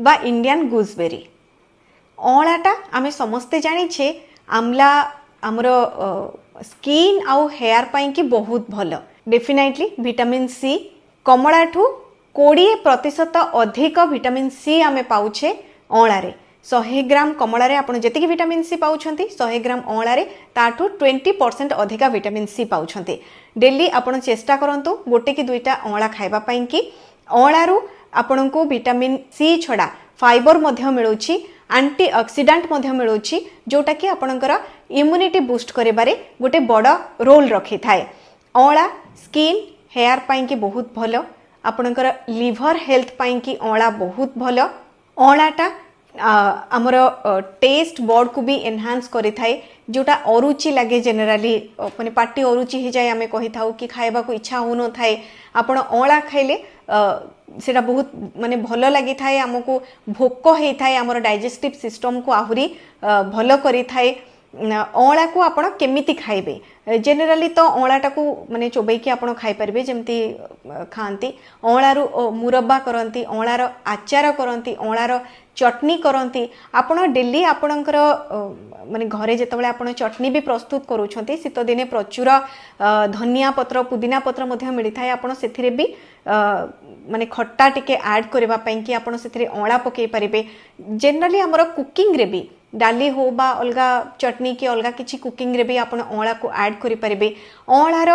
बा Indian gooseberry अँलाटा आम समस्ते जाचे आमला आमर स्किन आउ हेयर पाई कि बहुत भल डेफिनेटली विटामिन सी कमला ठू 20% अधिक विटामिन सी आम पाऊे अँलारे 100 ग्राम कमलारे आप जी विटामिन सी पाँच 100 ग्राम अँलारे ताठू 20% अधिक विटामिन सी पाँच डेली आपण चेष्टा करूँ गोटे कि दुईटा अँला खावाई कि अँलारू आपण को विटामिन सी छड़ा फाइबर मिलूँ आंटी ऑक्सीडेंट मिलूँ जोटा कि आपणकर इम्यूनिटी बूस्ट करिबारे गोटे बड़ रोल रखी थाए अँला स्किन हेयर पाई कि बहुत भल आपणकर लिवर हेल्थ पाई कि अँला बहुत भल अँलाटा आमर टेस्ट बर्ड को भी एनहांस करि थाए जोटा अरुचि लगे जेनेराली माने पार्टी अरुचि हो जाए आम कही था कि खाइबा को इच्छा हो न थाए आपण अँला खाइले सेटा बहुत माने भल लगी थाए आमको भोक होता है आमर डाइजेस्टिव सिस्टम को आहुरी भल करि थाए अँला को आपण केमिति खाइबे जेनेराली तो अँलाटा को माने चोबैकी आपण खाई परिबे जेमती खाती अँलारू मुरब्बा करती अँलार आचार करती अँलार चटनी करती आपण डेली आपणकर माने घरे जेतबेले आपण चटनी भी प्रस्तुत करूछंती शीत दिने प्रचुर धनिया पत्र पुदीना पत्र मध्य मिली थाए आपण सेथिरे भी माने खट्टा टिके ऐड करबा पई कि आपण सेथिरे अँला पकई परिबे जनरली हमर कुकिंग रे भी डाली हो बा अलगा चटनी की अलगा किछि कुकिंग रे भी आपण अँला को ऐड करि परिबे अँलार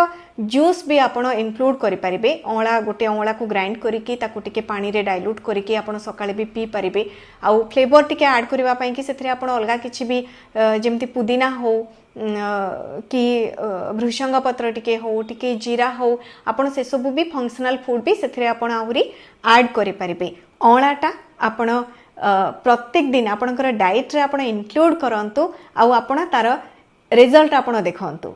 जूस भी आपण इंक्लूड करि परिबे अँला गोटे अँला को ग्राइंड करिकि ताकू टिके पानी रे डाइल्यूट करिकि आपण सकाळे भी पी परिबे आउ फ्लेवर टिके ऐड करबा पई कि सेथिरे आपण अलगा किछि भी जेमति पुदीना हो कि भृषंग पत्र टिके हो टिके जीरा हो आपण से सब भी फंक्शनल फूड भी सेथिरे आपण आहुरी ऐड करि परिबे अँलाटा आपण प्रत्येक दिन आपणकर डाइट रे आपण इंक्लूड करंतु आउ आपण तार रिजल्ट आपण देखंतु।